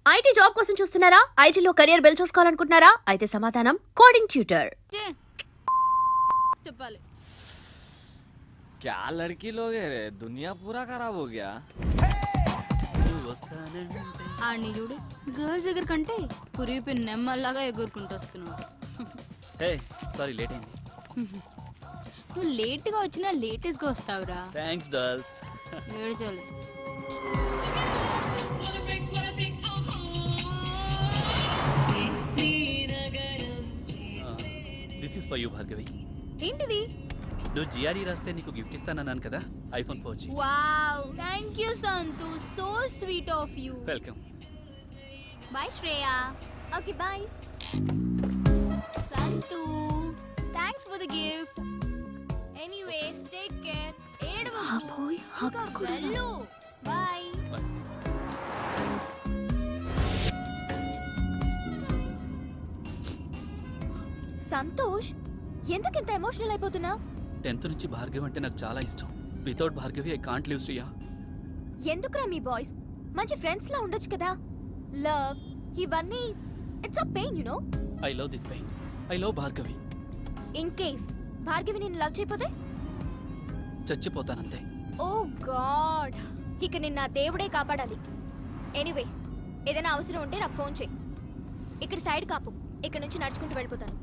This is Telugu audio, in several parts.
ఐటీ జాబ్ కోసం చూస్తున్నారా? ఐటీలో కెరియర్ బిల్డ్ చూసుకోవాలనుకుంటున్నారా? అయితే సమాధానం కోడింగ్ ట్యూటర్. చెప్పాలి. क्या लड़की लोग है रे, दुनिया पूरा खराब हो गया. ఆడిని చూడు, గర్ల్స్ దగ్గర కంటే పురిపి నెమ్మల్లాగా ఎగురుకుంటూ వస్తున్నాడు. హే సారీ లేట్ అయింది. నువ్వు లేట్గా వచ్చినా లేటెస్ట్గా వస్తావురా. Thanks dolls. ఏడ్చాలి. This is for you Bhargavi. ఏంటిది? నువ్వు జిఆర్ఈ రాస్తే నీకు గిఫ్ట్ ఇస్తానన్నాను కదా, iPhone 4G. Wow, thank you Santu, so sweet of you. Welcome. Bye Shreya. Okay bye. Santu, thanks for the gift. Anyways take care. ఏడవకు. వెళ్ళు. బై. సంతోష్, ఎందుకింత ఎమోషనల్ అయిపోతున్నా? 10th నుంచి భార్గవి అంటే నాకు చాలా ఇష్టం. Without Bhargavi I can't live Shriya. ఎందుకురా మీ బాయ్స్ మంచి ఫ్రెండ్స్ లా ఉండొచ్చు కదా? లవ్ ఇవన్నీ it's a pain, you know. I love this pain. I love Bhargavi. In case Bhargavi నిన్ను లవ్ చేయకపోతే చచ్చిపోతానంతే. ఓ గాడ్, ఇక నిన్న దేవుడే కాపాడాలి. ఎనీవే, ఏదైనా అవసరం ఉంటే నాకు ఫోన్ చేయి. ఇక్కడ సైడ్ కాపు, ఇక్కడ నుంచి నడుచుకుంటూ వెళ్ళిపోతాను.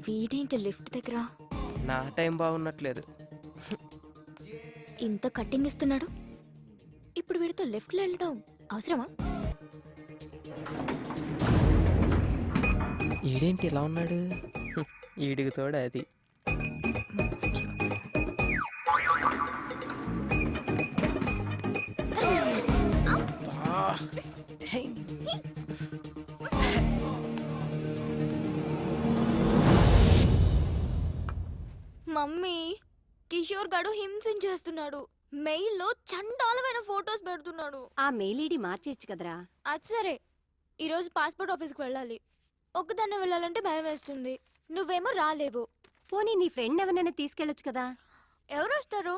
వీడేంటి లిఫ్ట్ దగ్గర? నా టైం బాగున్నట్లేదు. ఇంత కట్టింగ్ ఇస్తున్నాడు, ఇప్పుడు వీడితో లెఫ్ట్లో వెళ్ళడం అవసరమా? ఈడేంటి ఇలా ఉన్నాడు? ఈడికి తోడు అది. మమ్మీ, కిషోర్ గడు హింసించేస్తున్నాడు. మెయిల్లో చండాలమైన ఫోటోస్ పెడుతున్నాడు. ఆ మెయిల్ ఐడి మార్చేయచ్చు కదరా. అది సరే, ఈరోజు పాస్పోర్ట్ ఆఫీస్కి వెళ్ళాలి. ఒక్కదాన్నే వెళ్ళాలంటే భయం వేస్తుంది. నువ్వేమో రాలేవు. పోనీ నీ ఫ్రెండ్ ఎవరినైనా తీసుకెళ్ళొచ్చు కదా. ఎవరు వస్తారు?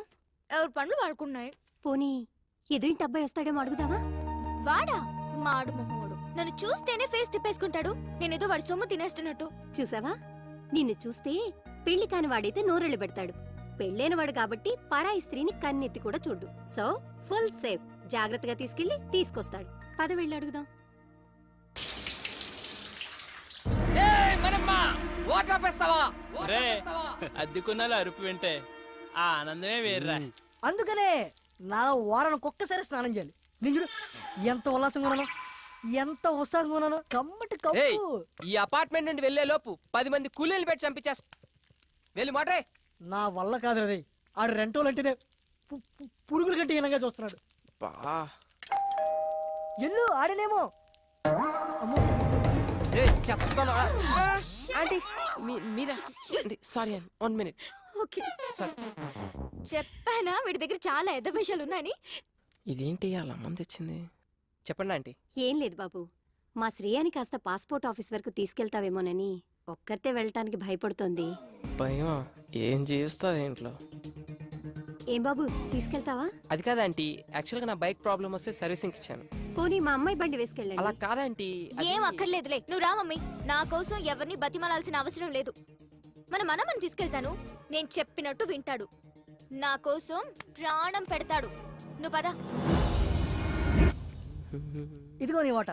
ఎవరి పనులు వాడుకున్నాయి. పోనీ ఎదురింటి అబ్బాయి వస్తాడేమో అడుగుదావా? వాడా? మాడు మొహోడు. నన్ను చూస్తేనే ఫేస్ తిప్పేసుకుంటాడు. నేనేదో వాడి సొమ్ము తినేస్తున్నట్టు. చూసావా, నిన్ను చూస్తే పెళ్లి కాని వాడైతే నోరెళ్ళు పెడతాడు. పెళ్ళైన వాడు కాబట్టి పరాయి స్త్రీని కన్నెత్తి కూడా చూడు. So full safe. జాగ్రత్తగా తీసుకెళ్లి తీసుకొస్తాడు. పద వెళ్ళి అడుగుదాం. అద్దెకున్నాలు అరుపు వింటే ఆ ఆనందమే వేర్రా. అందుకనే నా వారానికి ఒక్కసారి స్నానం చేయాలి. నేను చూడు ఎంత ఉల్లాసంగా ఉన్నాను, ఎంత ఉత్సాహంగా ఉన్నాను. కమ్మటి కప్పు. ఈ అపార్ట్మెంట్ నుండి వెళ్లే లోపు 10 మంది కూలీలు పెట్టి చంపించేస్తా. వెళ్ళి మాట్రే. నా వల్ల కాదు రే, ఆడు రెంటోలు అంటేనే పురుగుల కంటే హీనంగా చూస్తున్నాడు. ఎల్లు ఆడనేమో. చెప్తాను ఆంటీ, మీరా? సారీ అండి, 1 minute. ఓకే, చెప్పానా వీడి దగ్గర చాలా ఎద్ద విషయాలు ఉన్నాయని? ఇదేంటి అలా మంది తెచ్చింది? చెప్పండి ఆంటీ. ఏం లేదు బాబు, మా శ్రేయాని కాస్త పాస్పోర్ట్ ఆఫీస్ వరకు తీసుకెళ్తావేమోనని ఒక్కరితే వెళ్ళటానికి భయపడుతోంది. భయం? ఏం చేస్తావు ఇంట్లో? ఏం బాబు, తీసుకెళ్తావా? అది కాదా ఆంటీ, యాక్చువల్గా నా బైక్ ప్రాబ్లం వస్తే సర్వీసింగ్ ఇచ్చాను. పోనీ మా అమ్మాయి బండి వేసుకెళ్ళండి. అలా కాదంటీ. ఏం అక్కర్లేదులే, నువ్వు రా మమ్మీ. నా కోసం ఎవరిని బతిమలాల్సిన అవసరం లేదు. మన మనమని తీసుకెళ్తాను. నేను చెప్పినట్టు వింటాడు. నా కోసం ప్రాణం పెడతాడు. నువ్వు పద. ఇదిగో నీ వాట.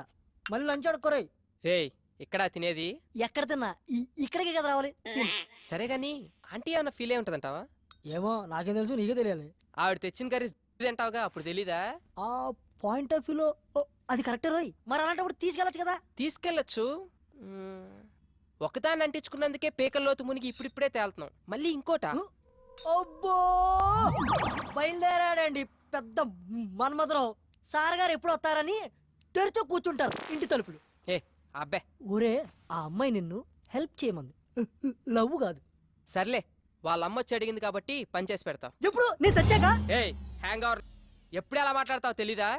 మళ్ళీ లంచ్ అడుక్కోరాయి. రే, ఇక్కడ తినేది? ఎక్కడ తిన్నా ఇక్కడికే కదా రావాలి. సరే గాని ఆంటీ ఏమన్నా ఫీల్ అయి ఉంటదంటావా? ఏమో నాకేం తెలుసు, నీకే తెలియాలి. ఆవిడ తెచ్చిన కర్రీ తింటావుగా, అప్పుడు తెలీదా? ఆ పాయింట్ ఆఫ్ వ్యూలో అది కరెక్టే రోయ్. మరి అలాంటప్పుడు తీసుకెళ్ళచ్చు కదా. తీసుకెళ్ళచ్చు. ఒకదాన్ని అంటించుకున్నందుకే పేకల్లోతు మునిగి ఇప్పుడిప్పుడే తేలుతున్నాం. మళ్ళీ ఇంకోట. అబ్బో, బయలుదేరాడండి పెద్ద మన్మధరావు. సార్ గారు ఎప్పుడు వస్తారని తెరిచో కూర్చుంటారు ఇంటి తలుపులు. ఏ అబ్బే, ఊరే ఆ అమ్మాయి నిన్ను హెల్ప్ చేయమంది, లవ్ కాదు. సర్లే, వాళ్ళ అమ్మ వచ్చి అడిగింది కాబట్టి పని చేసి పెడతావు. ఎప్పుడు నేను చచ్చాక? ఏ హ్యాంగ్ అవర్, ఎప్పుడు ఎలా మాట్లాడతావు తెలీదా?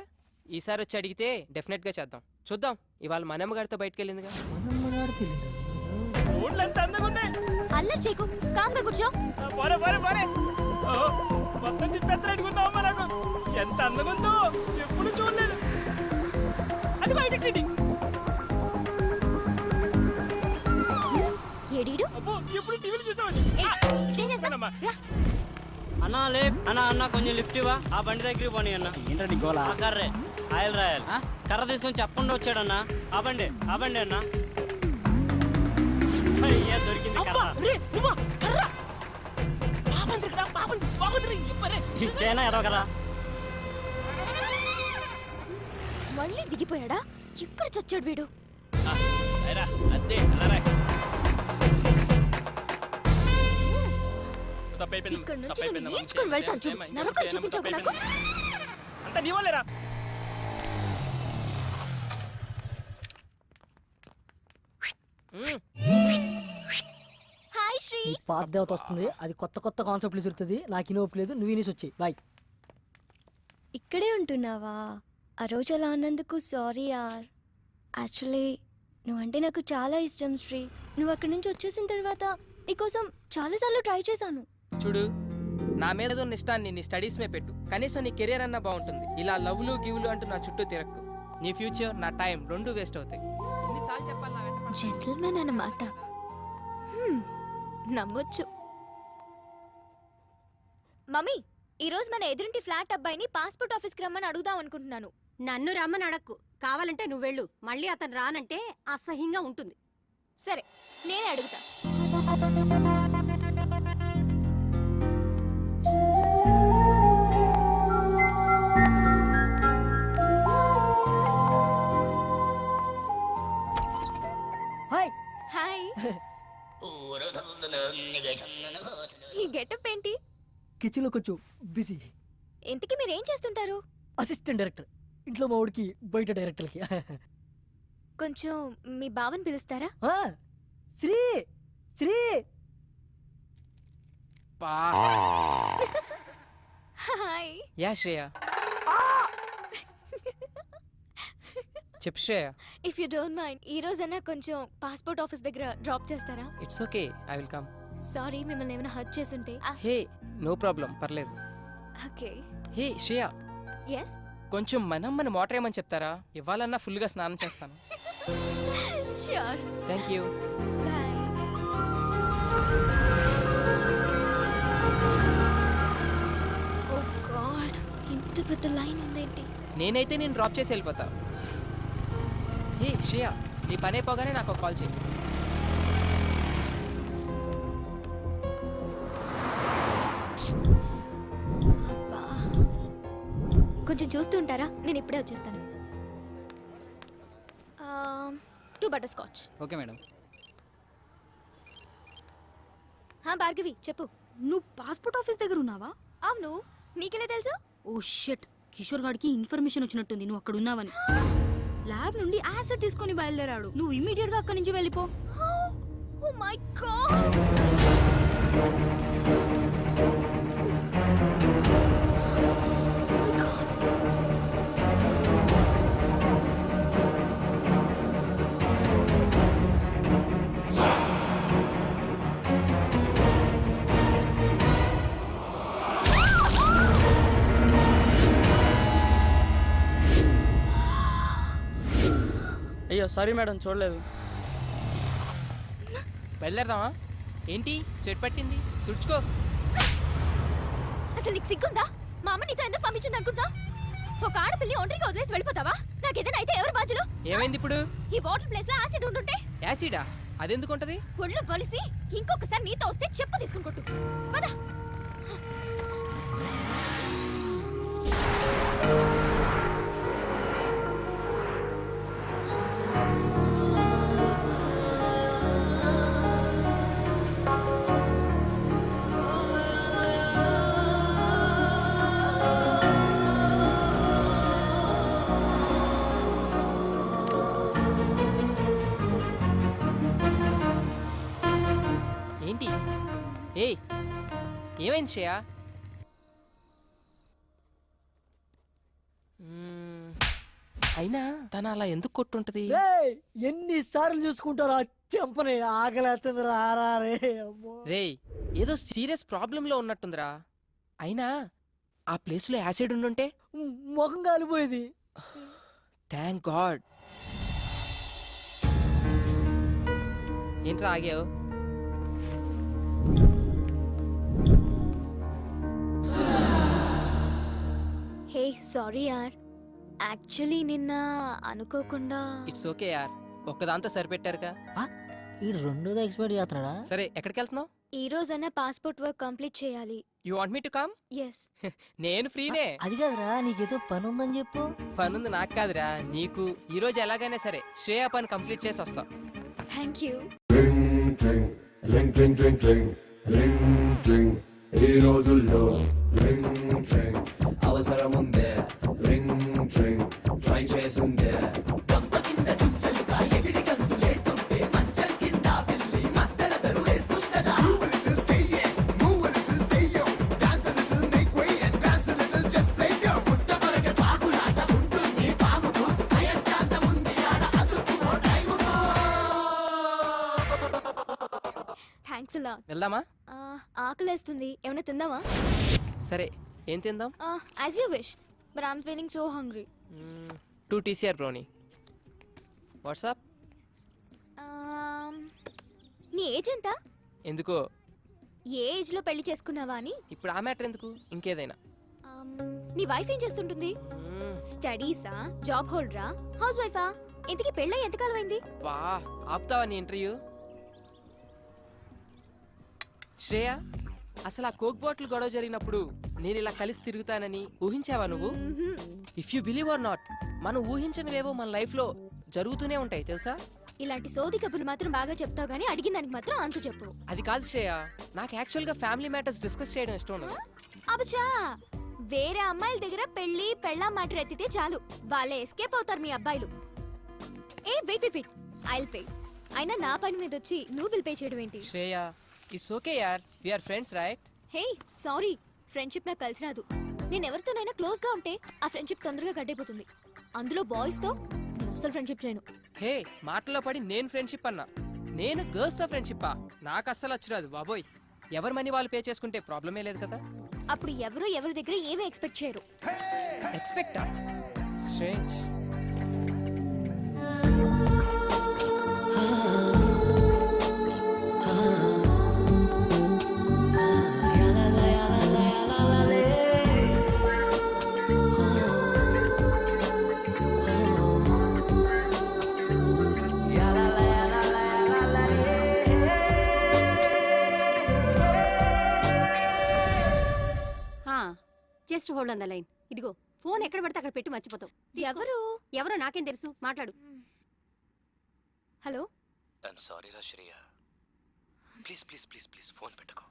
ఈసారి వచ్చి అడిగితే డెఫినెట్ గా చేద్దాం. చూద్దాం, ఇవాళ మనమ్మ గారితో బయటకు వెళ్ళిందిగా. అల్లరి చేయకు, కామ్గా కూర్చో. మొత్తం ఎంత అందంగా ఉందో ఎప్పుడు చూడలేదు. అది బయటకు సిటీ. ఏడీడు అబ్బో ఎప్పుడు టీవీలో చూసామని. ఇదేం చేస్తావ్? రా. అన్నా లే అన్న కొంచెం లిఫ్ట్ ఇవ్వా, ఆ బండి దగ్గరికి పోనీ అన్న. ఏంటండి గోలా ఆ కర్రే ఆయిల్ రాయాలి. కర్ర తీసుకొని చెప్పకుండా వచ్చాడన్న. ఆ బండి అన్న. అయ్యా దొరికింది కర్ర. ఇచ్చేనా ఎదో కదా. మళ్ళీ దిగిపోయాడా? ఎక్కడ చచ్చాడు వీడు? ఇక్కడ నుంచి నేను ఈడ్చుకొని వెళ్తాను చూడు. నరకం చూపించకు నాకు. అంత నీ వాళ్ళేరా. హాయ్ శ్రీ. ఈ పాత దేవత వస్తుంది, అది కొత్త కొత్త కాన్సెప్ట్లు చూస్తుంది. నాకు ఇనోపు లేదు, నువ్వు ఇనేసి వచ్చాయి. బాయ్. ఇక్కడే ఉంటున్నావా? ఆ రోజు అలా అన్నందుకు సారీ యార్. యాక్చువల్లీ నువ్వంటే నాకు చాలా ఇష్టం శ్రీ. నువ్వు అక్కడి నుంచి వచ్చేసిన తర్వాత నీకోసం చాలాసార్లు ట్రై చేశాను. చూడు, నా మీద ఉన్న ఇష్టాన్ని నీ స్టడీస్ మీద పెట్టు. కనీసం నీ కెరీర్ అన్నా బాగుంటుంది. ఇలా లవ్లు గివ్లు అంటూ నా చుట్టూ తిరక్కు. నీ ఫ్యూచర్ నా టైం రెండు వేస్ట్ అవుతాయి. ఎన్నిసార్లు చెప్పాలి నా వెంట పడకు. జెంటిల్మెన్ అన్నమాట. నమ్మొచ్చు. మమ్మీ, ఈ రోజు మన ఎదురింటి ఫ్లాట్ అబ్బాయిని పాస్పోర్ట్ ఆఫీస్కి రమ్మని అడుగుదాం అనుకుంటున్నాను. నన్ను రమ్మని అడక్కు, కావాలంటే నువ్వు వెళ్ళు. మళ్ళీ అతను రానంటే అసహ్యంగా ఉంటుంది. సరే, నేనే అడుగుతా. హాయ్. హాయ్. ఈ గెటప్ ఏంటి? కిచెన్ లో కొంచెం బిజీ. ఇంతకీ మీరేం చేస్తుంటారు? Assistant director. ఇంట్లో మా వాడికి, బయట డైరెక్టర్కి. కొంచెం మీ బావని పిలుస్తారా? శ్రీ శ్రీ. హాయ్. యా శ్రేయ. చెప్పు Shreya. If you don't mind, ఈ రోజైనా కొంచెం పాస్పోర్ట్ ఆఫీస్ దగ్గర డ్రాప్ చేస్తారా? It's okay, I will come. Sorry, మిమ్మల్ని ఏమైనా హర్ట్ చేసుంటే. హే, నో ప్రాబ్లం, పర్లేదు. ఓకే. హే శ్రేయ, ఎస్. కొంచెం మన మోటర్ ఏమని చెప్తారా? ఇవ్వాలన్నా ఫుల్గా స్నానం చేస్తాను. Sure. Thank you. Bye. Oh god, ఇంత పెద్ద లైన్ ఉందేంటి? నేనైతే నేను డ్రాప్ చేసి వెళ్ళిపోతా. హే శ్రేయ, నీ పని అయిపోగానే నాకు ఒక కాల్ చేయి. అబ్బా. కొంచెం చూస్తూ ఉంటారా? నేను ఇప్పుడే వచ్చేస్తాను. 2 butter scotch. Okay madam. Bhargavi, చెప్పు. నువ్వు పాస్పోర్ట్ ఆఫీస్ దగ్గర ఉన్నావా? అవును, నీకెలా తెలుసు? ఓ షిట్, కిషోర్ గాడికి ఇన్ఫర్మేషన్ వచ్చినట్టుంది నువ్వు అక్కడ ఉన్నావని. ల్యాబ్ నుండి యాసిడ్ తీసుకొని బయలుదేరాడు. నువ్వు ఇమీడియట్ గా అక్కడి నుంచి వెళ్ళిపో. Oh my god. అయ్యో సారీ మేడం, చూడలేదు. బయలుదేరదామా? ఏంటి స్వెట్ పట్టింది? తుడుచుకో. అసలు నీకు సిగ్గుందా? మా అమ్మ నీతో ఎందుకు పంపించింది అనుకుంటా? ఒక ఆడపిల్లి ఒంటరిగా వదిలేసి వెళ్ళిపోతావా? నాకేదైనా అయితే ఎవరు బాధ్యులు? ఏమైంది ఇప్పుడు? ఈ వాటర్ ప్లేస్ లో యాసిడ్ ఉంటుంటే. యాసిడా? అదెందుకు ఉంటది? ఒళ్ళు బలిసి ఇంకొకసారి నీతో వస్తే చెప్పు తీసుకుని కొట్టు. పద. ఏంటి? ఏయ్, ఏమైంది శ్రేయ? అయినా తను అలా ఎందుకు కొట్టుంటది? ఎన్నిసార్లు చూసుకుంటారా చెంపని? ఆకలేస్తుంది రారే. రేయ్, ఏదో సీరియస్ ప్రాబ్లంలో ఉన్నట్టుందిరా. అయినా ఆ ప్లేస్ లో యాసిడ్ ఉండుంటే ముఖం కాలిపోయేది. Thank God. ఏంట్రా ఆగావు? హే సారీ యార్, యాక్చువల్లీ నిన్న అనుకోకుండా. ఇట్స్ ఓకే యార్, ఒక్కదాంతో సరిపెట్టారుగా. ఈ రెండోది ఎక్స్పైర్ చేస్తున్నాడా? సరే ఎక్కడికి వెళ్తున్నావు? ఈ రోజైనా పాస్పోర్ట్ వర్క్ కంప్లీట్ చేయాలి. You want me to come? Yes. నేను ఫ్రీనే. అది కాదురా, నీకేదో పని ఉందని చెప్పు. పనుంది నాకు కాదురా నీకు. ఈ రోజు ఎలాగైనా సరే శ్రేయ పని కంప్లీట్ చేసి వస్తా. Thank you. ఈ రోజుల్లో అవసరం ఉందే, ట్రై చేసిందే. థ్యాంక్స్ అలా. వెళ్దామా? ఆకలేస్తుంది, ఏమైనా తిందామా? సరే ఏం తిందాం? As you wish, but I'm feeling so hungry. 2 TCR brownie. WhatsApp? నీ ఏజ్ ఎంత? ఎందుకో? ఏ ఏజ్ లో పెళ్లి చేసుకున్నావా అని. ఇప్పుడు ఆ మ్యాటర్ ఎందుకు, ఇంకేదైనా. నీ వైఫ్ ఏం చేస్తుంటుంది? స్టడీసా, జాబ్ హోల్డరా, హౌస్ వైఫా? ఇంతకీ పెళ్ళై ఎంతకాలం అయింది? వా, ఆపుతావా నీ ఇంటర్వ్యూ? శ్రేయ, అసలు ఆ కోక్ బాటిల్ గొడవ జరిగినప్పుడు నేను ఇలా కలిసి తిరుగుతానని ఊహించావా నువ్వు? If you believe are not, మనం ఊహించనివేవో మన లైఫ్ లో జరుగుతూనే ఉంటాయి తెలుసా. ఇలాంటి సోది కబుర్లు మాత్రం బాగా చెప్తావు గానీ అడిగిన దానికి మాత్రం ఆన్సర్ చెప్పు. అది కాదు శ్రేయ, నాకు యాక్చువల్ గా ఫ్యామిలీ మ్యాటర్స్ డిస్కస్ చేయడం ఇష్టం ఉండదు. అబచా, వేరే అమ్మాయిల దగ్గర పెళ్లి పెళ్ళాం మాట ఎత్తితే చాలు, వాళ్ళే ఎస్కేప్ అవుతారు మీ అబ్బాయిలు. ఏ wait wait wait, I'll pay. అయినా నా పని మీద వచ్చి నువ్వు బిల్ పే చేయడం ఏంటి? శ్రేయ, ఇట్స్ ఓకే యార్, we are friends right? Hey sorry, friendship నాకు కలిసి రాదు. నేను ఎవరితోనైనా క్లోజ్ గా ఉంటే ఆ ఫ్రెండ్షిప్ తొందరగా గడ్డైపోతుంది. అందులో బాయ్స్ తో నేను అసలు ఫ్రెండ్షిప్ చేయను. హే, మాటల్లో పడి నేను ఫ్రెండ్షిప్ అన్నా, నేను గర్ల్స్ తో ఫ్రెండ్షిప్పా? నాకు అస్సలు వచ్చిరాదు బాబోయ్. ఎవరి మనీ వాళ్ళు పే చేసుకుంటే ప్రాబ్లమే లేదు కదా. అప్పుడు ఎవరి దగ్గర ఏమీ ఎక్స్పెక్ట్ చేయరు. ఎక్స్పెక్టా? Strange. Just hold on the line. ఇదిగో ఫోన్ ఎక్కడ పడితే అక్కడ పెట్టి మర్చిపోతావు. ఎవరో నాకేం తెలుసు, మాట్లాడు. హలో. ఐఎమ్ సారీ రా Shreya, please please please please phone పెట్టుకో.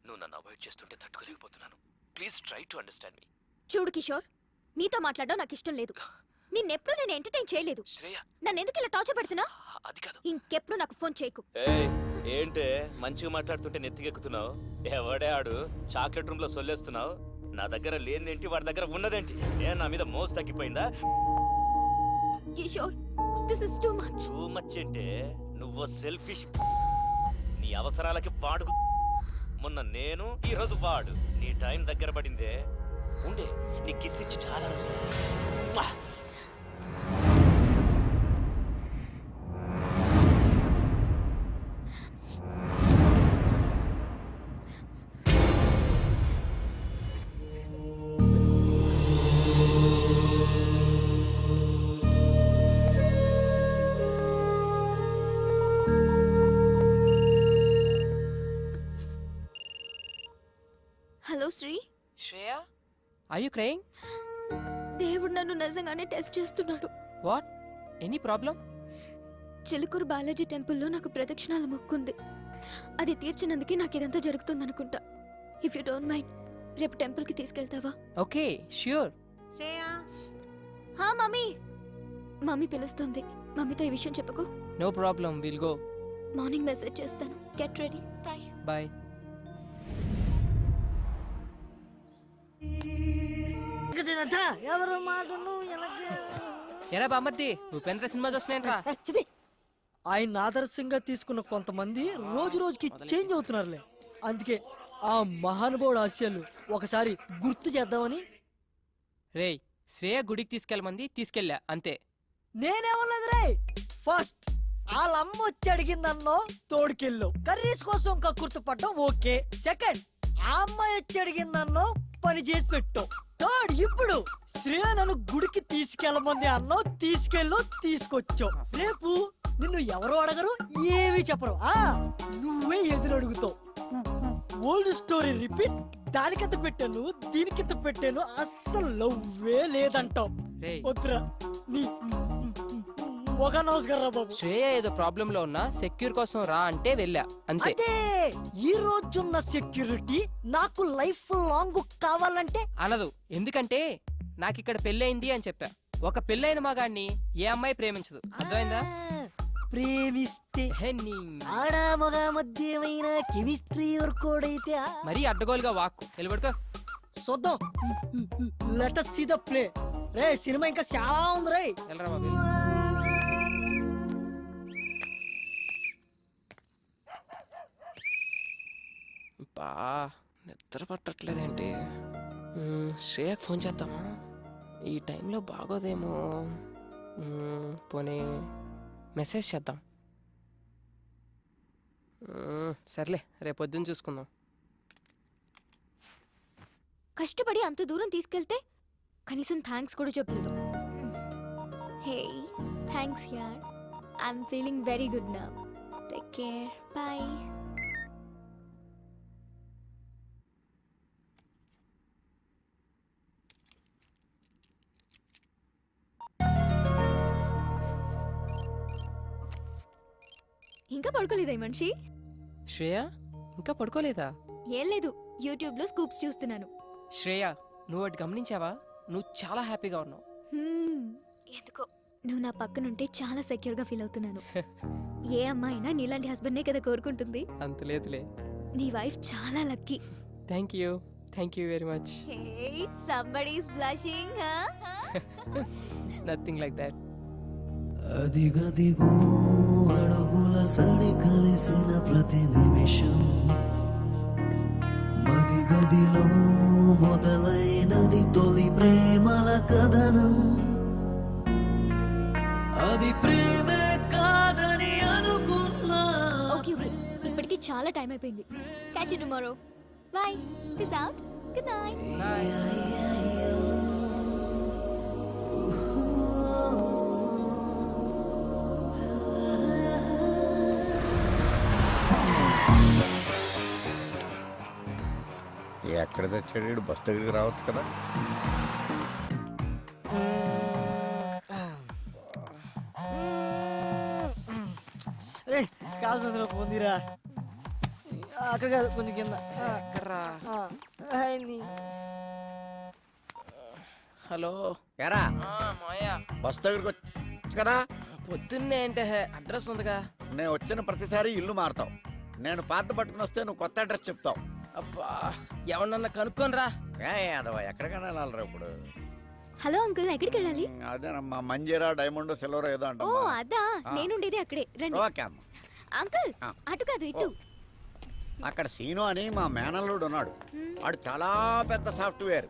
నువ్వు నన్ను అవాయిడ్ చేస్తుంటే తట్టుకోలేకపోతున్నాను. ప్లీజ్ ట్రై టు అండర్స్టాండ్ మీ. చూడు కిషోర్, నీతో మాట్లాడడం నాకు ఇష్టం లేదు. నిన్నెప్పుడు నేను ఎంటర్టైన్ చేయలేదు. శ్రేయ, నన్ను ఎందుకు ఇలా టార్చర్ పెడుతున్నా? అది కాదు. ఇంకెప్పుడు నాకు ఫోన్ చేయకు. ఏంటే మంచిగా మాట్లాడుతుంటే నెత్తికెక్కుతున్నావు? ఎవడే ఆడు చాక్లెట్ రూమ్ లో సొల్లేస్తున్నావు? నా దగ్గర లేనిదేంటి, వాడి దగ్గర ఉన్నదేంటి? నా మీద మోసు తగ్గిపోయిందా? Kishore, this is too much. Too much అంటే నువ్వు సెల్ఫిష్. నీ అవసరాలకి వాడు. మొన్న నేను, ఈ రోజు వాడు. నీ టైం దగ్గర పడిందే. ఉండే నీ కిస్ ఇచ్చి చాలా రోజులు. Hello Sri. Shreya, are you crying? దేవుడు నన్ను నిజంగానే టెస్ట్ చేస్తున్నాడు. What? Any problem? Chilukuru Balaji టెంపుల్లో నాకు ప్రదక్షిణాల మొక్కుంది. అది తీర్చినందుకే నాకు ఇదంతా జరుగుతుంది అనుకుంటా. ఇఫ్ యూ డోంట్ మైండ్, రేపు టెంపుల్ కి తీసుకెళ్తావా? Okay, sure. హా మమ్మీ. మమ్మీ పిలుస్తుంది. మమ్మీతో ఈ విషయం చెప్పకు. No problem, will go. Morning message చేస్తాను. Get ready. బాయ్. బాయ్. ఎవరు మాటను ఎరా బామ్మర్ది, ఉపేంద్ర సినిమా చూస్తున్నాయంట్రా. ఆయన ఆదర్శంగా తీసుకున్న కొంతమంది రోజు రోజుకి చేంజ్ అవుతున్నారులే. అందుకే ఆ మహానుభావుడు ఆశయాలు ఒకసారి గుర్తు చేద్దామని. రేయ్, శ్రేయ గుడికి తీసుకెళ్ళమంది, తీసుకెళ్ళా అంతే. నేనేమన్నది రే, ఫస్ట్ వాళ్ళ అమ్మ వచ్చి అడిగిందన్నో తోడుకెళ్ళు, కర్రీస్ కోసం కక్కుర్తి పడ్డం ఓకే. సెకండ్, ఆ అమ్మాయి వచ్చి అడిగిందన్నో పని చేసి పెట్టావు. థర్డ్, ఇప్పుడు శ్రేయ నన్ను గుడికి తీసుకెళ్ళమంది అన్నో తీసుకెళ్ళు, తీసుకొచ్చావు. రేపు నిన్ను ఎవరు అడగరు, ఏమీ చెప్పరు, నువ్వే ఎదురు అడుగుతావు. Old story repeat. దానికింత పెట్టాను, దీనికింత పెట్టాను, అస్సలు లవ్వే లేదంటావు. వద్దురా, నీ ఒక నమస్కారం బాబు. శ్రేయ ఏదో ప్రాబ్లం లో ఉన్నా సెక్యూర్ కోసం రా అంటే వెళ్ళా అంతే. అదే ఈ రోజున్న సెక్యూరిటీ నాకు లైఫ్ లాంగ్ కావాలంటే అనదు. ఎందుకంటే నాకు ఇక్కడ పెళ్ళయింది అని చెప్పా. ఒక పెళ్ళైన మగాన్ని ఏ అమ్మాయి ప్రేమించదు, అర్థమైందా? ప్రేమిస్తే ఆడ మగ మధ్య ఏమైనా కెమిస్ట్రీ వర్కౌట్ అయితే మరీ అడ్డగోలుగా వాక్కు నిలబడుకో. చూద్దాం. Let us see the play. Ray cinema ఇంకా చాలా ఉంది రే. వెళ్ళరా బాబు. బా నిద్ర పట్టట్లేదేంటి? శ్రేయకు ఫోన్ చేద్దామా? ఈ టైంలో బాగోదేమో. పోనీ మెసేజ్ చేద్దాం. సర్లే, రేపు పొద్దున్న చూసుకుందాం. కష్టపడి అంత దూరం తీసుకెళ్తే కనీసం థ్యాంక్స్ కూడా చెప్పలేదు. హే థ్యాంక్స్ యార్, I'm feeling very good now. Take care, bye. ఇంకా పడుకోలేదా ఈ మనిషి? శ్రేయ ఇంకా పడుకోలేదా? ఏం లేదు, యూట్యూబ్ లో స్కూప్స్ చూస్తున్నాను. శ్రేయ, నువ్వు అటు గమనించావా? నువ్వు చాలా హ్యాపీగా ఉన్నావు. ఎందుకో నువ్వు నా పక్కనుంటే చాలా సెక్యూర్ గా ఫీల్ అవుతున్నాను. ఏ అమ్మాయినా నీలాంటి హస్బెండ్ కదా కోరుకుంటుంది. అంత లేదులే, నీ వైఫ్ చాలా lucky. Thank you very much. Hey, somebody is blushing, huh? Nothing like that. అదిగదిగో అడుగుల సడి కలిసిన ప్రతి నిమిషం, మదిగదిలో మొదలైనది తొలి ప్రేమల కథనం. అది ప్రేమే కాదని అనుకున్నా. ఓకే ఓకే, ఇప్పటికి చాలా టైం అయిపోయింది. Catch you tomorrow. By. Peace out. Good night. ఎక్కడ తెచ్చాడు? బస్ దగ్గరికి రావచ్చు కదా. రే కాల్సిన పొందిరా. అక్కడ కాదు, కొంచెం కింద. హలో ఎరా మాయా, బస్ దగ్గరికి వచ్చు కదా. పొద్దున్నే అంటే అడ్రస్ ఉందిగా. నేను వచ్చిన ప్రతిసారి ఇల్లు మారుతావు. నేను పాత పట్టుకుని వస్తే నువ్వు కొత్త అడ్రస్ చెప్తావు. అబ్బా, ఎవరన్నా కనుక్కొని రా. అదవా ఎక్కడికైనా వెళ్ళాలరా ఇప్పుడు? హలో అంకుల్, ఎక్కడికి వెళ్ళాలి? అదేనమ్మా, మంజీరా డైమండ్ సిల్వర్ ఏదో అంట. ఓ అదా, నేనుండేది అక్కడే. రండి. ఓకే అమ్మ. అంకుల్ అటు కాదు, ఇటు. అక్కడ సీను అని మా మేనల్లుడు ఉన్నాడు. వాడు చాలా పెద్ద సాఫ్ట్వేర్.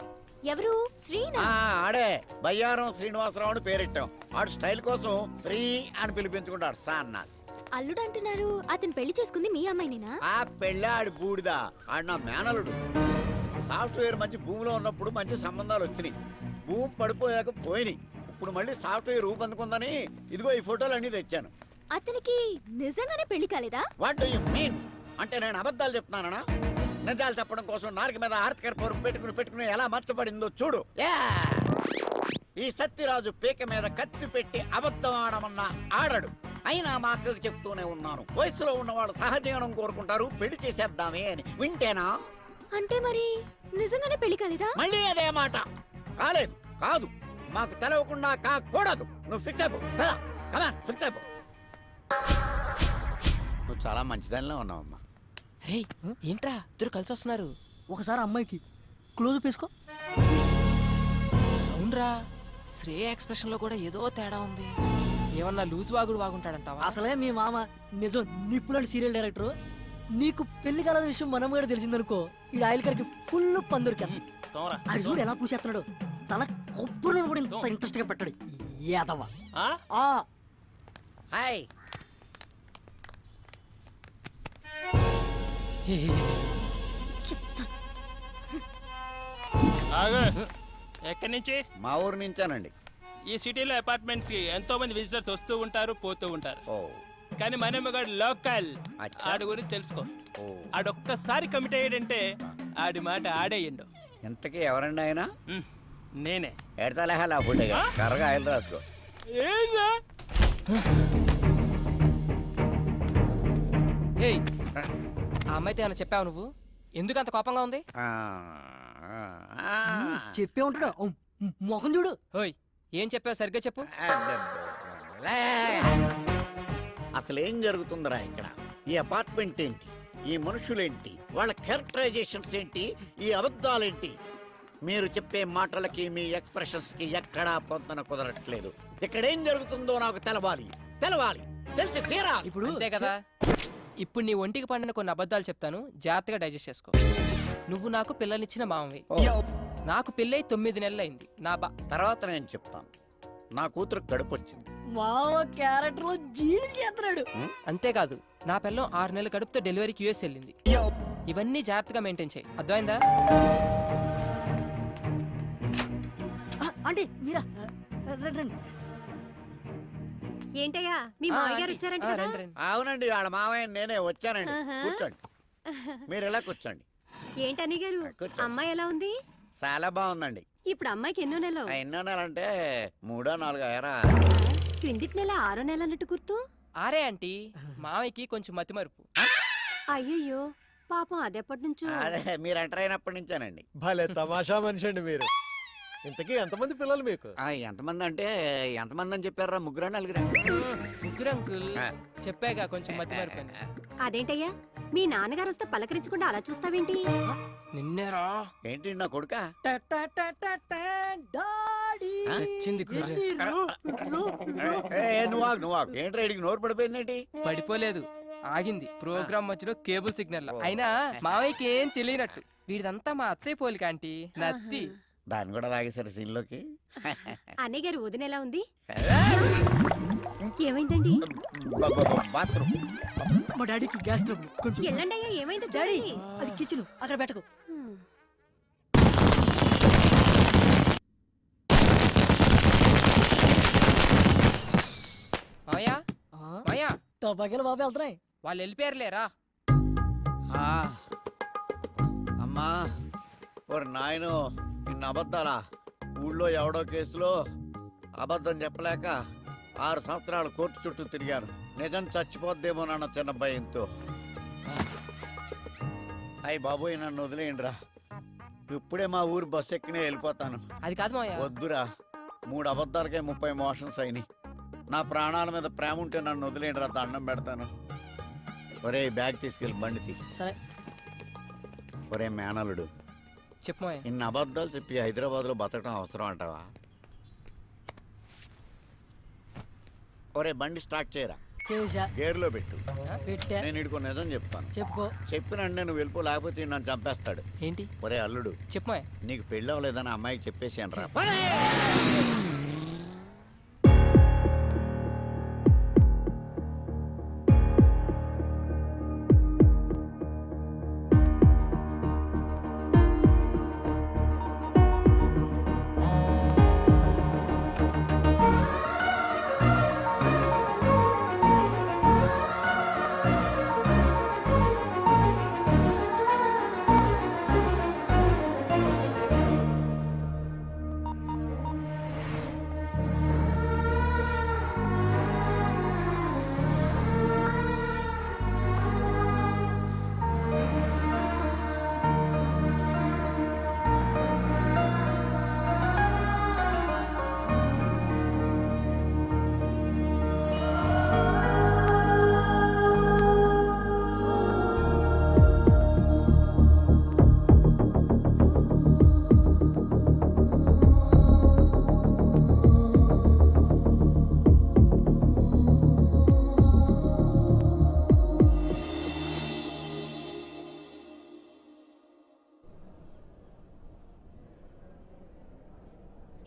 ఎవరు? శ్రీనా? ఆడే బయ్యారం శ్రీనివాసరావు అని పేరెట్టాం. వాడు స్టైల్ కోసం శ్రీ అని పిలిపించుకుంటాడు. సాన్నాస్ అల్లుడు అంటున్నారు. అతను పెళ్లి చేసుకుంది మీ అమ్మాయినేనా? ఆ పెళ్ళి ఆడి బూడిదా. ఆడు నా మేనలుడు. సాఫ్ట్వేర్ మంచి భూమిలో ఉన్నప్పుడు మంచి సంబంధాలు వచ్చినాయి. భూమి పడిపోయాక పోయినాయి. ఇప్పుడు మళ్ళీ సాఫ్ట్వేర్ రూపొందుకుందని ఇదిగో ఈ ఫోటోలు అన్ని తెచ్చాను. అతనికి నిజంగానే పెళ్లి కాలేదా? What do you mean? అంటే నేను అబద్ధాలు చెప్తున్నానా? నిజాలు చెప్పడం కోసం నాలుగు మీద ఆర్తికర పొరుగు పెట్టుకుని ఎలా మర్చబడిందో చూడు. ఈ సత్యరాజు పీక మీద కత్తి పెట్టి అబద్ధం ఆడమన్నా ఆడడు. అయినా మా అక్కకు చెప్తూనే ఉన్నాను, వయసులో ఉన్నవాళ్ళు సహజీవనం కోరుకుంటారు, పెళ్లి చేసేద్దామే అని. వింటేనా? అంటే మరి నిజంగానే పెళ్లి కాలేదా? మళ్ళీ అదే మాట. కాలేదు, కాదు, మాకు తెలవకుండా కాకూడదు. నువ్వు ఫిక్స్ అయిపో. కమాన్, ఫిక్స్ అయిపో. నువ్వు చాలా మంచిదానిలో ఉన్నావమ్మా. రే ఏంట్రా ఇద్దరు కలిసి వస్తున్నారు? ఒకసారి అమ్మాయికి క్లోజ్ వేసుకో. అవునరా, శ్రేయ ఎక్స్ప్రెషన్ లో కూడా ఏదో తేడా ఉంది. ఏమన్నా లూజ్ వాగుడు వాగుంటాడంటావా? అసలే మీ మామ నిజం నిప్పులాంటి సీరియల్ డైరెక్టర్. నీకు పెళ్లి కాలని విషయం మనం కూడా తెలిసిందనుకో ఈ ఆయిల్ కరికి ఫుల్ పందురికి తోమరా ఆడు చూడు ఎలా పూసేస్తున్నాడు తల కొబ్బరి నూనె కూడా ఇంత ఇంట్రెస్ట్ గా పెట్టాడు ఏదవా హాయ్ ఎక్కడి నుంచి? మా ఊరు నుంచానండి. ఈ సిటీలో అపార్ట్మెంట్స్ కి ఎంతో మంది విజిటర్స్ వస్తూ ఉంటారు పోతూ ఉంటారు. ఓ కానీ మనమ్మగాడు లోకల్. అచ్చా. ఆడి గురించి తెలుసుకో. ఓ ఆడొక్కసారి కమిట్ అయ్యాడంటే ఆడి మాట ఆడేయండు. ఇంతకీ ఎవరండి ఆయన? నేనే. ఎడతలేహాలి ఆ ఫుడ్గా కర్రగా ఆయిల్ రాసుకో. ఏంరా ఏయ్ ఆ అమ్మాయితో ఏమైనా చెప్పావు నువ్వు? ఎందుకు అంత కోపంగా ఉంది? చెప్పే ఉంటాడు మొహం చూడు. ఓయ్ ఏం చెప్పావు సరిగ్గా చెప్పు. అసలు ఏం జరుగుతుందిరా ఇక్కడ? ఈ అపార్ట్మెంట్ ఏంటి, ఈ మనుషులేంటి, వాళ్ళ క్యారెక్టరైజేషన్స్ ఏంటి, ఈ అబద్ధాలేంటి? మీరు చెప్పే మాటలకి మీ ఎక్స్ప్రెషన్స్ కి ఎక్కడా పొందన కుదరట్లేదు. ఇక్కడ ఏం జరుగుతుందో నాకు తెలవాలి, తెలిసి తీరాలి. ఇప్పుడు అంతే కదా. ఇప్పుడు నీ ఒంటికి పండిన కొన్ని అబద్ధాలు చెప్తాను, జాగ్రత్తగా డైజెస్ట్ చేసుకో. నువ్వు నాకు పిల్లనిచ్చిన మామవి. నాకు పెళ్ళై 9 నెలలైంది. నా తర్వాత నేను చెప్తాను. నా కూతురు కడుపు వచ్చింది. మావ క్యారెక్టర్ లో జీడి చేస్తున్నాడు. అంతేకాదు నా పిల్లం 6 నెలల కడుపుతో డెలివరీకి యూఎస్ వెళ్ళింది. ఇవన్నీ జాగ్రత్తగా మెయింటైన్ చేయి, అర్థమైందా? అంటే మీరా రండి. ఏంటయ్యా మీ మామయ్య గారు వచ్చారంట కదా? అవునండి, వాళ్ళ మావయ్య నేనే వచ్చానండి. కూర్చోండి, మీరు ఎలా కూర్చోండి. ఏంటని గారు అమ్మాయి ఎలా ఉంది? చాలా బాగుందండి. ఇప్పుడు అమ్మాయికి ఎన్నో నెలలు? ఎన్నో నెలంటే 3 4 అయ్యారా? క్రిందిటి నెల 6 నెల అన్నట్టు గుర్తు. ఆరే ఆంటీ, మామయ్యకి కొంచెం మతిమరుపు. అయ్యయ్యో పాపం అదెప్పటి నుంచో. అదే మీరు ఎంటర్ అయినప్పటి నుంచేనండి. భలే తమాషా మనిషి అండి మీరు. ఇంతకీ ఎంతమంది పిల్లలు మీకు? ఎంతమంది అంటే ఎంతమంది అని చెప్పారా? 3 4 ముగ్గురు అంకుల్. చెప్పాగా కొంచెం మతిమరుపు. అదేంటయ్యా మీ నాన్నగారు వస్తే పలకరించకుండా అలా చూస్తావేంటి? నిన్నేరా ఏంటి నా కొడుక? చచ్చింది నువ్వు ఏంటి రైడింగ్ నోరు పడిపోయిందేంటి? పడిపోలేదు, ఆగింది. ప్రోగ్రామ్ మధ్యలో కేబుల్ సిగ్నల్. అయినా మావయ్యకి ఏం తెలియనట్టు వీడిదంతా మా అత్తయ్య పోలిక ఆంటీ, నత్తి. దాన్ని కూడా లాగేశారు సీన్లోకి. అన్నయ్య గారు వదిన ఎలా ఉంది? ఏమైందండి? బాత్రూమ్. మా డాడీకి గ్యాస్ ట్రబుల్. కొంచెం ఎల్లండి అయ్యా, ఏమైందో డాడీ చూడండి. అది కిచెన్ అక్కడ పెట్టకు. మావయ్య మావయ్య టపాకాయలు బాబు వెళ్తున్నాయి. వాళ్ళు వెళ్ళిపోయారులేరా. అమ్మా ఓరి నాయను, నిన్న అబద్ధాలా? ఊళ్ళో ఎవడో కేసులో అబద్ధం చెప్పలేక 6 సంవత్సరాలు కోర్టు చుట్టూ తిరిగాను. నిజం చచ్చిపోద్దేమో నాన్న చిన్న భయంతో. అయ్యి బాబోయ్ నన్ను వదిలేయండిరా. ఇప్పుడే మా ఊరు బస్సు ఎక్కినే వెళ్ళిపోతాను. అది కాదు మావయ్య. వద్దురా, 3 అబద్ధాలకే 30 మోషన్స్ అయినాయి. నా ప్రాణాల మీద ప్రేమ ఉంటే నన్ను వదిలేయండిరా, దండం పెడతాను. ఒరే బ్యాగ్ తీసుకెళ్ళి బండి తీ. సరే. ఒరే మేనలుడు, చెప్పు మావయ్య. ఇన్ని అబద్ధాలు చెప్పి హైదరాబాద్లో బతకడం అవసరం అంటావా? ఒరే బండి స్టార్ట్ చేయరా. చేసా. గేర్లో పెట్టు. పెట్టా. నేను ఇడుకో నిజం చెప్తాను. చెప్పుకో. చెప్పినంటే నువ్వు వెళ్ళిపో, లేకపోతే నన్ను చంపేస్తాడు. ఏంటి? ఒరే అల్లుడు, చెప్పు మావయ్య. నీకు పెళ్ళి అవ్వలేదని అమ్మాయికి చెప్పేసాను రా.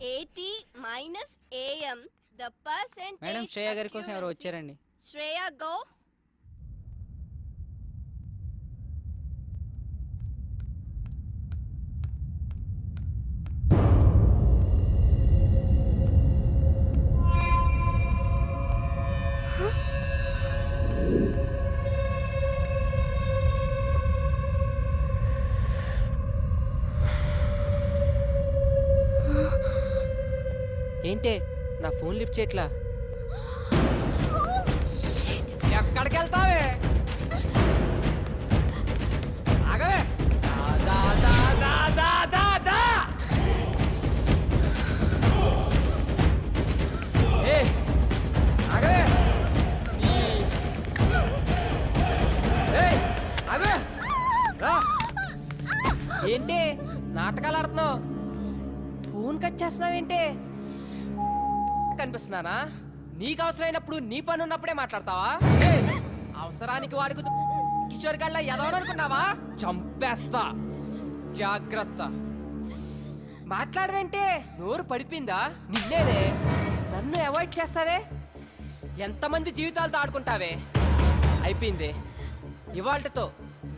80 minus AM. The percentage. Madam Shreya గారి కోసం ఎవరు వచ్చారండి? శ్రేయ go. ఏంటే నా ఫోన్ లిఫ్ట్ చేయట్లా? ఎక్కడికి వెళ్తావే? ఆగవే. దా, దా, దా, దా, దా, దా. ఏయ్, ఆగవే. ఏయ్, ఆగవే. రా. ఏంటి నాటకాలు ఆడుతున్నావు? ఫోన్ కట్ చేస్తున్నావేంటి? కనిపిస్తున్నానా? నీకు అవసరమైనప్పుడు నీ పని ఉన్నప్పుడే మాట్లాడతావా? అవసరానికి వారికి కిషోర్ గళ్ళ ఎదవననుకున్నావా? చంపేస్తా, జాగ్రత్త. మాట్లాడవేంటే? నోరు పడిపోయిందా? నిన్నేనే నన్ను అవాయిడ్ చేస్తావే? ఎంతమంది జీవితాలతో ఆడుకుంటావే? అయిపోయింది ఇవాళతో.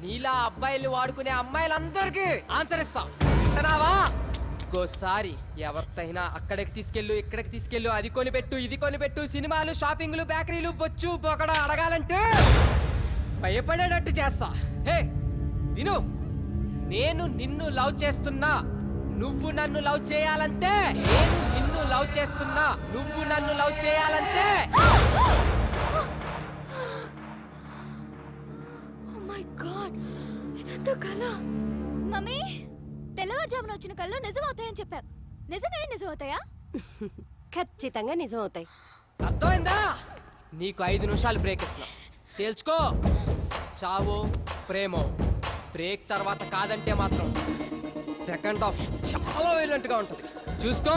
నీలా అబ్బాయిలు వాడుకునే అమ్మాయిలందరికీ ఆన్సర్ ఇస్తా. వింటున్నావా? ఇంకోసారి ఎవరితైనా అక్కడికి తీసుకెళ్ళు, ఇక్కడికి తీసుకెళ్ళు, అది కొనిపెట్టు, ఇది కొనిపెట్టు, సినిమాలు, షాపింగ్లు, బేకరీలు, బొచ్చు బొకడ అడగాలంటే భయపడేటట్టు చేస్తా. హే విను, నేను నిన్ను లవ్ చేస్తున్నా, నువ్వు నన్ను లవ్ చేయాలంతే. నేను నిన్ను లవ్ చేస్తున్నా, నువ్వు నన్ను లవ్ చేయాలంతే. ఓ మై గాడ్, ఇదంతా కల. మమ్మీ, తెల్లవారుజామున వచ్చిన కళ్ళు నిజం అవుతాయని చెప్పా. నిజంగానే నిజం అవుతాయా? ఖచ్చితంగా నిజం అవుతాయి. అర్థమైందా? నీకు 5 నిమిషాలు బ్రేక్ ఇస్తున్నా, తేల్చుకో. చావో ప్రేమో. బ్రేక్ తర్వాత కాదంటే మాత్రం సెకండ్ హాఫ్ చాలా వైలెంట్ గా ఉంటుంది, చూసుకో.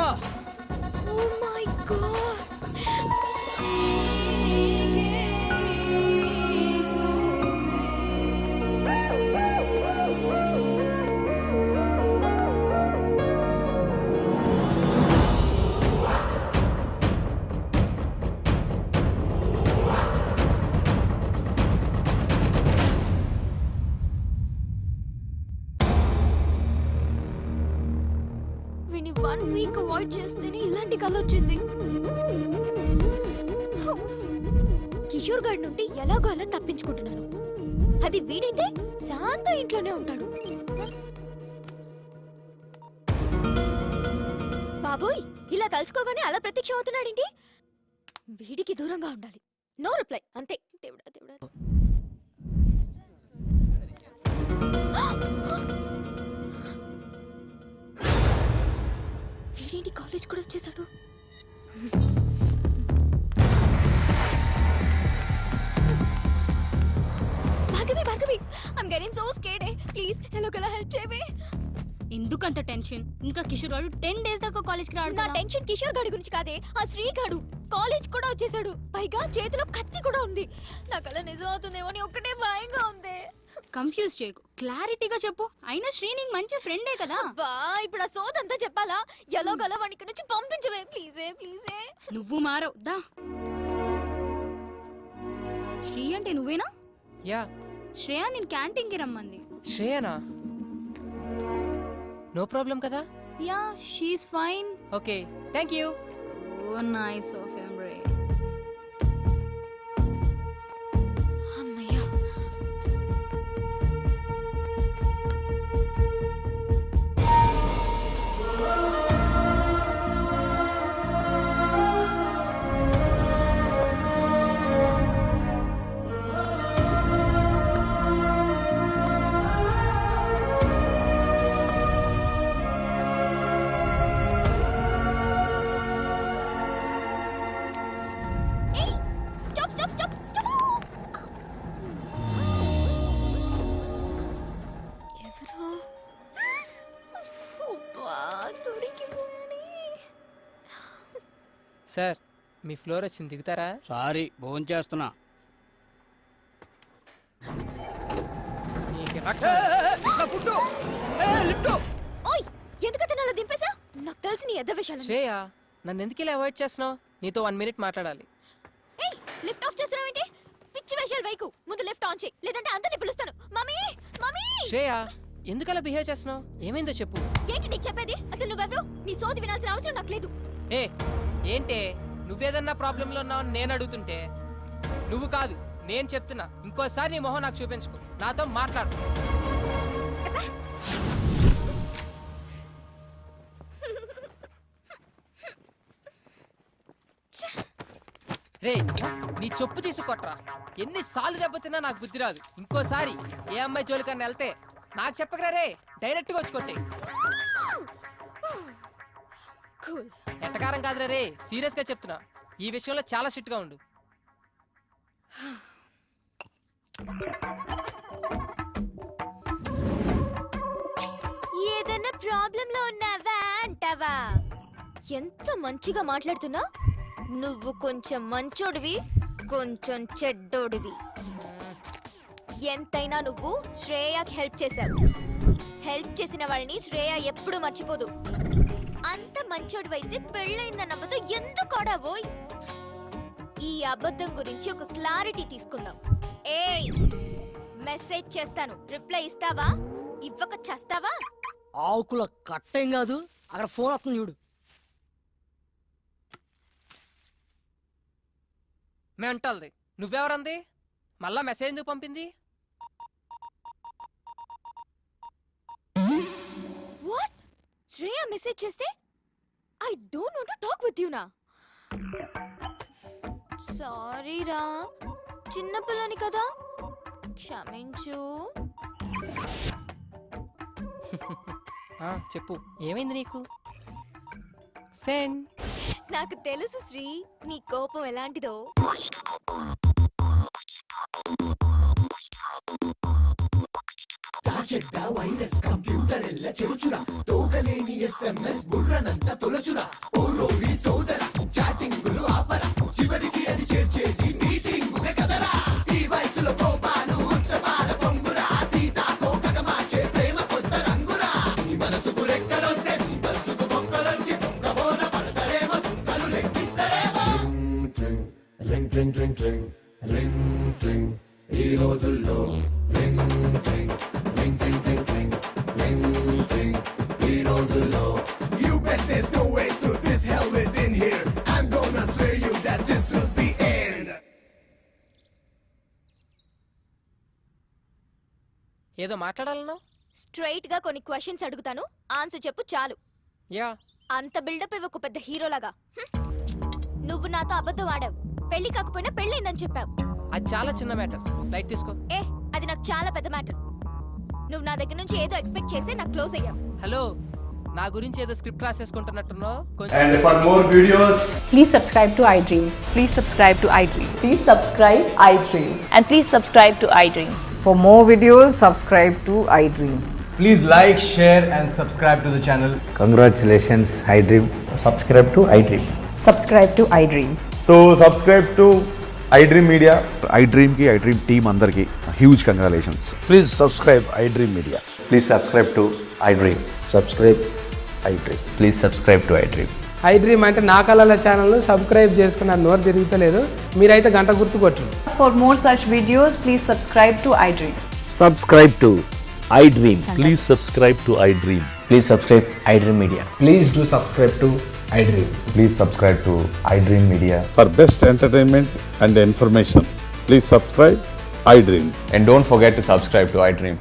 Oh my god. వీడిని 1 వీక్ అవాయిడ్ చేస్తేనే ఇలాంటి కళ వచ్చింది. కిషోర్ గారి నుండి ఎలాగో అలా తప్పించుకుంటున్నాను. అది వీడైతే శాంత ఇంట్లోనే ఉంటాడు. బాబోయ్, ఇలా తలుచుకోగానే అలా ప్రత్యక్షం అవుతున్నాడేంటి? వీడికి దూరంగా ఉండాలి. నో రిప్లై, అంతే. దేవుడా దేవుడా. వీడేంటి కాలేజ్ కూడా వచ్చేసాడు? Bhargavi, Bhargavi, I'm getting so scared. Please ఎలాగోలా హెల్ప్ చేయవే. ఎందుకంత టెన్షన్? ఇంకా కిషోర్ గారు 10 డేస్ దాకా కాలేజ్కి రాడు. నా టెన్షన్ కిషోర్ గాడి గురించి కాదే, ఆ శ్రీగాడు కాలేజ్ కూడా వచ్చేసాడు. పైగా చేతిలో కత్తి కూడా ఉంది. నాకు అలా నిజం అవుతుందేమో అని ఒక్కటే భయంగా ఉంది. కన్ఫ్యూజ్ చేయకు, క్లారిటీగా చెప్పు. అయినా శ్రీ నీకు మంచి ఫ్రెండే కదా. అబ్బా, ఇప్పుడు ఆ సోదంతా చెప్పాలా? ఎలాగోలా వాడిని ఇక్కడి నుంచి పంపించవే ప్లీజే, ప్లీజే. నువ్వు మారవు దా. శ్రీ అంటే నువ్వేనా? యా. శ్రేయ నేను క్యాంటీన్కి రమ్మంది. శ్రేయనా? నో ప్రాబ్లం కదా? Yeah, she is fine. Okay, thank you. So nice of him రే. అమ్మయ్యా. సార్, మీ ఫ్లోర్ వచ్చింది, దిగుతారా? సారీ, భోజనం చేస్తున్నా. ఓయ్, ఎందుకు అతను అలా దింపేశా? నాకు తెలిసి నీ ఎద్ద విషయాలు శ్రేయ నన్ను ఎందుకు ఇలా అవాయిడ్ చేస్తున్నావు? నీతో 1 minute మాట్లాడాలి. ఏయ్ లిఫ్ట్ ఆఫ్ చేస్తున్నావు ఏంటి? పిచ్చి వేషాలు వైకు. ముందు లిఫ్ట్ ఆన్ చేయి, లేదంటే అందరిని పిలుస్తాను. మమ్మీ మమ్మీ శ్రేయ ఎందుకు అలా బిహేవ్ చేస్తున్నావు? ఏమైందో చెప్పు. ఏంటి నీకు చెప్పేది? అసలు నువ్వెవరు? నీ సోది వినాల్సిన అవసరం నాకు లేదు. ఏ ఏంటే నువ్వేదన్నా ప్రాబ్లంలో ఉన్నావని నేను అడుగుతుంటే నువ్వు కాదు నేను చెప్తున్నా. ఇంకోసారి నీ మొహం నాకు చూపించుకో, నాతో మాట్లాడు. రే నీ చెప్పు తీసుకొట్రా. ఎన్నిసార్లు దెబ్బతిన్నా నాకు బుద్ధి రాదు. ఇంకోసారి ఏ అమ్మాయి జోలికన్నా వెళ్తే నాకు చెప్పకరా రే, డైరెక్ట్గా వచ్చి కొట్టే. ఎట్టకారం కాదురా రే, సీరియస్ గా చెప్తున్నా. ఈ విషయంలో చాలా స్ట్రిక్ట్ గా ఉండు. ఏదైనా ప్రాబ్లం లో ఉన్నావా అంటావా? ఎంత మంచిగా మాట్లాడుతున్నా. నువ్వు కొంచెం మంచోడివి, కొంచెం చెడ్డోడివి. ఎంతైనా నువ్వు శ్రేయకి హెల్ప్ చేశావు. హెల్ప్ చేసిన వాళ్ళని శ్రేయ ఎప్పుడు మర్చిపోదు. అంత మంచోడివైతే పెళ్ళైందన్న అబద్ధం ఎందుకు ఆడావోయ్? ఈ అబద్ధం గురించి ఒక క్లారిటీ తీసుకుందాం. ఏయ్ మెసేజ్ చేస్తాను, రిప్లై ఇస్తావా? ఇవ్వక చేస్తావా? ఆకుల కట్టేం కాదు, అక్కడ ఫోన్ వస్తుంది చూడు. మెంటల్ది. నువ్వెవరంది? మళ్ళా మెసేజ్ ఎందుకు పంపింది? వాట్? శ్రేయ మెసేజ్ చేస్తే I don't want to talk with you నా. సారీ రా, చిన్న పిల్లని కదా, క్షమించు. చెప్పు ఏమైంది నీకు? సెండ్. నాకు తెలుసు శ్రీ, నీ కోపం ఎలాంటిదో. చెడ్డ వైరస్ కంప్యూటర్ ఎల్ల చెరుచురా, తోగలేని ఎస్ఎంఎస్ బుర్రనంత తొలచురా. ఓరోరి సోదర చాటింగులు ఆపరా, చివరికి అది చేర్చేది మీటింగ్ కదరా. ఈ వయసులో కోపాలు ఉత్తమాల పొంగురా, సీతాకోకగ మార్చే ప్రేమ కొత్త రంగురా. నీ మనసుకు రెక్కలొస్తే నీ మనసుకు బొక్కలొచ్చి బొక్కబోన పడతారేమో, చుక్కలు లెక్కిస్తారేమో. Ring ring ring ring ring ring ఈ రోజుల్లో ring ring ring ring ring ring ring ring ఈ రోజుల్లో. You bet there's no way through this hell within here. I'm gonna swear you that this will be end. ఏదో మాట్లాడాలన్నా? స్ట్రైట్ గా కొన్ని క్వశ్చన్స్ అడుగుతాను, ఆన్సర్ చెప్పు చాలు. యా. అంత బిల్డప్ ఇవ్వకు పెద్ద హీరోలాగా. నువ్వు నాతో అబద్ధం ఆడావు. పెళ్లి కాకపోయినా పెళ్ళైందని చెప్పావు. అది చాలా చిన్న మ్యాటర్, లైట్ తీసుకో. ఏ అది నాకు చాలా పెద్ద మ్యాటర్. నువ్వు నా దగ్గర నుంచి ఏదో ఎక్స్పెక్ట్ చేసి నాకు క్లోజ్ అయ్యావు. హలో, నా గురించి ఏదో script రాసేసుకుంటున్నట్టున్నావు. And for more videos, please subscribe to iDream. Please subscribe to iDream. Please subscribe iDream. And please subscribe to iDream. For more videos, subscribe to iDream. please like, share and subscribe to the channel. Congratulations, iDream. Subscribe to iDream. Subscribe to iDream. So subscribe to iDream Media. iDream ki iDream team andarki huge congratulations. Please subscribe iDream Media. Please subscribe to iDream. Subscribe iDream. Please subscribe to iDream. iDream అంటే నా కళల ఛానల్ సబ్స్క్రైబ్ చేసుకున్న నోరు తిరుగుతలేదు, మీరైతే గంట గుర్తు కొట్టండి. For more such videos, please subscribe to iDream. Subscribe to iDream. Please subscribe to iDream. Please subscribe iDream Media. Please do subscribe to iDream. Please subscribe to iDream Media. For best entertainment and information, please subscribe iDream. And don't forget to subscribe to iDream.